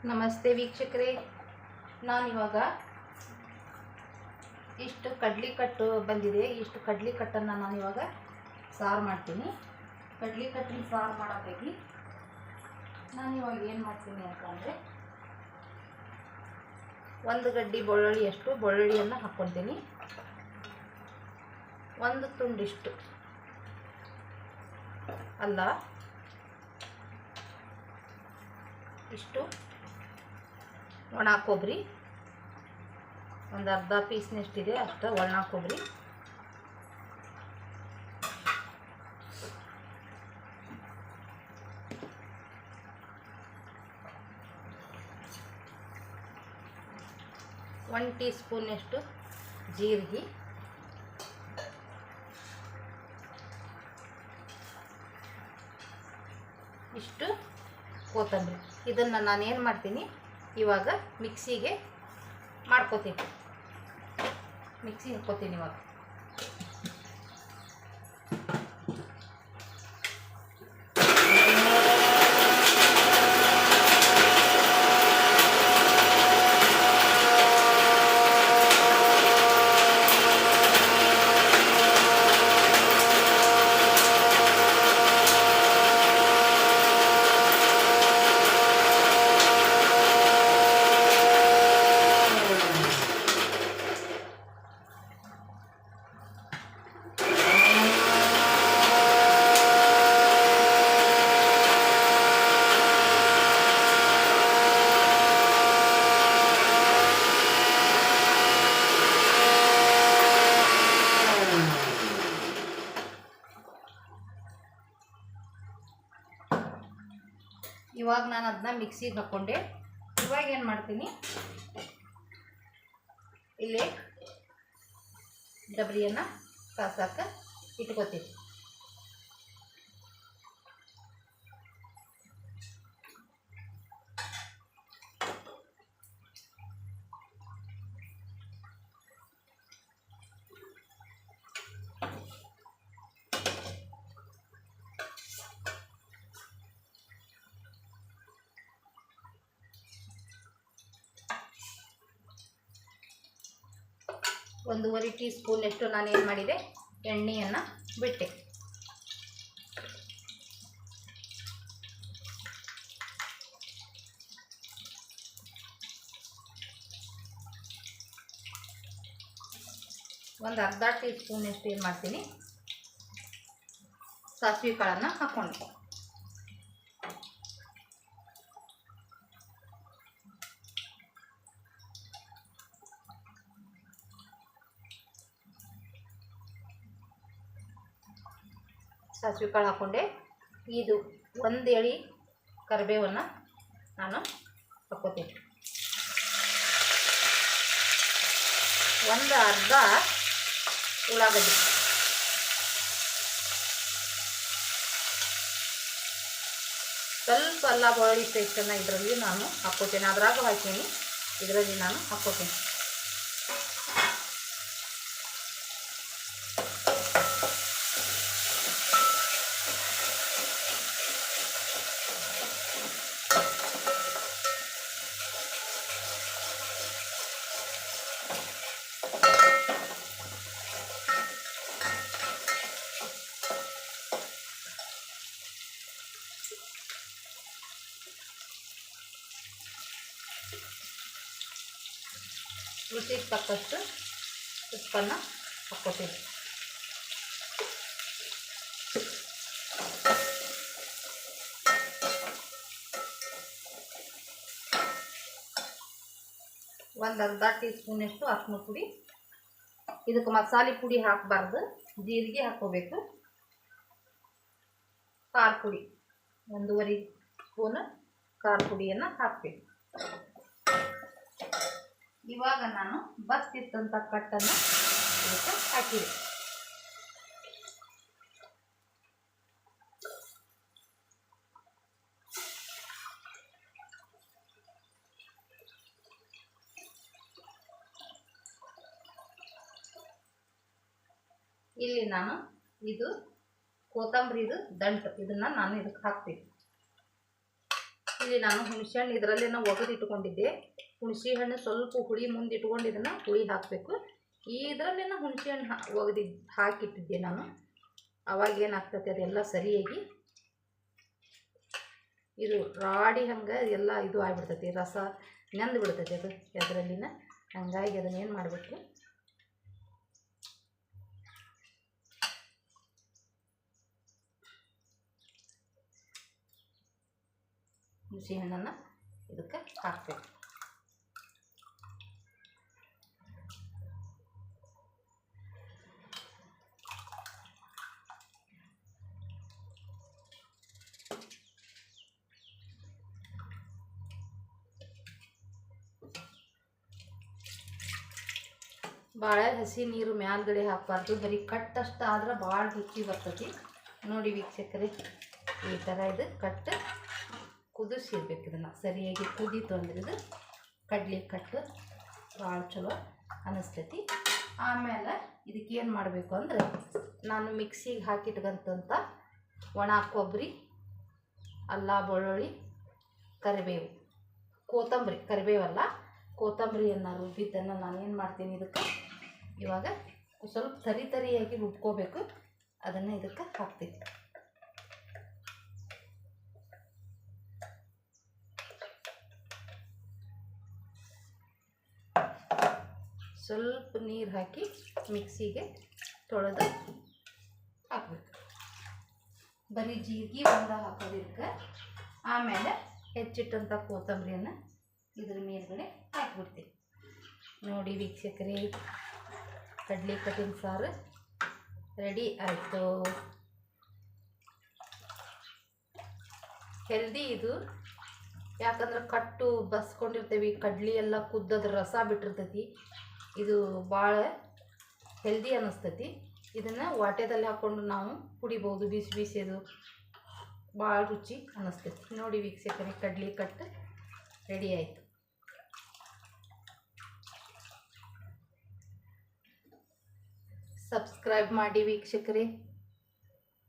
ನಮಸ್ತೆ ವೀಕ್ಷಕರೇ, ನಾನಿವಾಗ ಇಷ್ಟು ಕಡ್ಲಿ ಕಟ್ಟು ಬಂದಿದೆ. ಇಷ್ಟು ಕಡ್ಲಿ ಕಟ್ಟನ್ನು ನಾನಿವಾಗ ಸಾರು ಮಾಡ್ತೀನಿ. ಕಡ್ಲಿ ಕಟ್ಟಿನ ಸಾರು ಮಾಡೋದಾಗಿ ನಾನಿವಾಗ ಏನು ಮಾಡ್ತೀನಿ ಅಂತಂದರೆ, ಒಂದು ಗಡ್ಡಿ ಬೆಳ್ಳುಳ್ಳಿಯಷ್ಟು ಬೆಳ್ಳುಳ್ಳಿಯನ್ನು ಹಾಕ್ಕೊಳ್ತೀನಿ. ಒಂದು ತುಂಡಿಷ್ಟು ಅಲ್ಲ, ಇಷ್ಟು ಒಣ ಕೊಬ್ಬರಿ, ಒಂದು ಅರ್ಧ ಪೀಸ್ನಷ್ಟಿದೆ ಅಷ್ಟು ಒಣ ಕೊಬ್ಬರಿ. ಒನ್ ಟೀ ಸ್ಪೂನಷ್ಟು ಜೀರಿಗೆ, ಇಷ್ಟು ಕೊತ್ತಂಬರಿ. ಇದನ್ನು ನಾನೇನು ಮಾಡ್ತೀನಿ, ಇವಾಗ ಮಿಕ್ಸಿಗೆ ಮಾಡ್ಕೋತೀನಿ. ಮಿಕ್ಸಿ ಹಾಕ್ಕೋತೀನಿ ಇವಾಗ. ಇವಾಗ ನಾನು ಅದನ್ನ ಮಿಕ್ಸಿಗೆ ಹಾಕ್ಕೊಂಡೆ. ಇವಾಗ ಏನು ಮಾಡ್ತೀನಿ, ಇಲ್ಲೇ ಡಬ್ರಿಯನ್ನು ಕಾಸಕ್ಕೆ ಇಟ್ಕೋತೀನಿ. ಒಂದೂವರೆ ಟೀ ಸ್ಪೂನಷ್ಟು ನಾನು ಏನು ಮಾಡಿದೆ, ಎಣ್ಣೆಯನ್ನು ಬಿಟ್ಟೆ. ಒಂದು ಅರ್ಧ ಟೀ ಸ್ಪೂನಷ್ಟು ಏನು ಮಾಡ್ತೀನಿ, ಸಾಸಿವೆ ಕಾಳನ್ನು ಹಾಕ್ಕೊಂಡು. ಸಾಸಿವೆ ಕಾಳು ಹಾಕ್ಕೊಂಡೆ. ಇದು ಒಂದು ಎಳೆ ಕರಿಬೇವನ್ನು ನಾನು ಹಾಕ್ಕೋತೀನಿ. ಒಂದು ಅರ್ಧ ಉಳ್ಳಾಗಡ್ಡಿ, ಸ್ವಲ್ಪ ಅಲ್ಲ ಬೆಳ್ಳುಳ್ಳಿ ಪೇಸ್ಟನ್ನು ಇದರಲ್ಲಿ ನಾನು ಹಾಕ್ಕೋತೀನಿ. ಅದ್ರಾಗ ಹಾಕ್ತೀನಿ, ಇದರಲ್ಲಿ ನಾನು ಹಾಕ್ಕೋತೀನಿ. ರುಚಿಗೆ ತಕ್ಕಷ್ಟು ಉಪ್ಪನ್ನು ಹಾಕ್ಕೋತೀವಿ. ಒಂದು ಅರ್ಧ ಟೀ ಸ್ಪೂನಷ್ಟು ಅರಿಶಿನ ಪುಡಿ. ಇದಕ್ಕೆ ಮಸಾಲೆ ಪುಡಿ ಹಾಕಬಾರ್ದು, ಜೀರಿಗೆ ಹಾಕ್ಕೋಬೇಕು. ಖಾರ ಪುಡಿ ಒಂದೂವರೆ ಸ್ಪೂನ್ ಖಾರ ಪುಡಿಯನ್ನು ಹಾಕಬೇಕು. ಇವಾಗ ನಾನು ಬಸ್ತಿತ್ತಂಥ ಕಟ್ಟನ್ನು ಇದಕ್ಕೆ ಹಾಕಿದೆ. ಇಲ್ಲಿ ನಾನು ಇದು ಕೊತ್ತಂಬರಿದು ದಂಟು, ಇದನ್ನು ನಾನು ಇದಕ್ಕೆ ಹಾಕ್ತೀನಿ. ಇಲ್ಲಿ ನಾನು ಹುಣಸೆ ಹಣ್ಣು ಇದರಲ್ಲೇ ಒಗೆದು ಇಟ್ಕೊಂಡಿದ್ದೆ. ಹುಣಸೆ ಹಣ್ಣು ಸ್ವಲ್ಪ ಹುಳಿ ಮುಂದೆ ಇಟ್ಕೊಂಡು ಇದನ್ನು ಹುಳಿ ಹಾಕಬೇಕು. ಇದರಲ್ಲೇ ಹುಣಸೆ ಹಣ್ಣು ಒಗೆದು ಹಾಕಿಟ್ಟಿದ್ದೆ ನಾನು. ಅವಾಗ ಏನಾಗ್ತದೆ ಅದೆಲ್ಲ ಸರಿಯಾಗಿ ಇದು ರಾಡಿ ಹಂಗೆ ಎಲ್ಲ ಇದು ಆಗಿಬಿಡ್ತೈತಿ, ರಸ ನೆಂದು ಬಿಡ್ತೈತಿ ಅದು ಅದರಲ್ಲಿನ. ಹಂಗಾಗಿ ಅದನ್ನೇನು ಮಾಡಬೇಕು, ಹುಣಸೆ ಹಣ್ಣನ್ನು ಇದಕ್ಕೆ ಹಾಕಬೇಕು. ಭಾಳ ಹಸಿ ನೀರು ಮ್ಯಾಲ್ಗಡೆ ಹಾಕಬಾರ್ದು, ಬರೀ ಕಟ್ಟಷ್ಟು ಆದ್ರೆ ಭಾಳ ರುಚಿ ಬರ್ತೈತಿ. ನೋಡಿ ವೀಕ್ಷಕರೇ, ಈ ಥರ ಇದು ಕಟ್ಟು ಕುದಿಸಿರ್ಬೇಕು. ಇದನ್ನು ಸರಿಯಾಗಿ ಕುದೀತು ಅಂದ್ರೆ ಇದು ಕಡ್ಲಿ ಕಟ್ಟು ಭಾಳ ಚಲೋ ಅನ್ನಿಸ್ತೈತಿ. ಆಮೇಲೆ ಇದಕ್ಕೇನು ಮಾಡಬೇಕು ಅಂದ್ರೆ, ನಾನು ಮಿಕ್ಸಿಗೆ ಹಾಕಿಟ್ಕಂತ ಒಣ ಕೊಬ್ಬರಿ, ಅಲ್ಲ, ಬೆಳ್ಳುಳ್ಳಿ, ಕರಿಬೇವು, ಕೊತ್ತಂಬರಿ, ಕರಿಬೇವಲ್ಲ ಕೊತ್ತಂಬರಿಯನ್ನು ರುಬ್ಬಿದ್ದನ್ನು ನಾನೇನು ಮಾಡ್ತೀನಿ, ಇದಕ್ಕೆ ಇವಾಗ ಸ್ವಲ್ಪ ತರಿಯಾಗಿ ರುಬ್ಕೋಬೇಕು. ಅದನ್ನು ಇದಕ್ಕೆ ಹಾಕ್ತೀನಿ. ಸ್ವಲ್ಪ ನೀರು ಹಾಕಿ ಮಿಕ್ಸಿಗೆ ತೊಳೆದು ಹಾಕಬೇಕು. ಬರೀ ಜೀರಿಗೆ ಒಂದು ಹಾಕೋದು ಇದಕ್ಕೆ. ಆಮೇಲೆ ಹೆಚ್ಚಿಟ್ಟಂಥ ಕೊತ್ತಂಬರಿಯನ್ನು ಇದ್ರ ಮೇಲ್ಗಡೆ ಹಾಕಿಬಿಡ್ತೀವಿ. ನೋಡಿ ವೀಕ್ಷಕರೇ, ಕಡ್ಲಿ ಕಟ್ಟಿನ ಸಾರು ರೆಡಿ ಆಯಿತು. ಹೆಲ್ದಿ ಇದು, ಯಾಕಂದ್ರೆ ಕಟ್ಟು ಬಸ್ಕೊಂಡಿರ್ತೀವಿ, ಕಡ್ಲಿ ಎಲ್ಲ ಕುದ್ದದ್ರ ರಸ ಬಿಟ್ಟಿರ್ತೈತಿ. ಇದು ಭಾಳ ಹೆಲ್ದಿ ಅನ್ನಿಸ್ತೈತಿ. ಇದನ್ನು ವಾಟೆದಲ್ಲಿ ಹಾಕ್ಕೊಂಡು ನಾವು ಕುಡಿಬೋದು, ಬಿಸಿ ಬಿಸಿದು ಭಾಳ ರುಚಿ ಅನ್ನಿಸ್ತೈತಿ. ನೋಡಿ ವೀಕ್ಷಕರೇ, ಕಡ್ಲಿ ಕಟ್ಟು ರೆಡಿ ಆಯಿತು. ಸಬ್ಸ್ಕ್ರೈಬ್ ಮಾಡಿ ವೀಕ್ಷಕರೇ.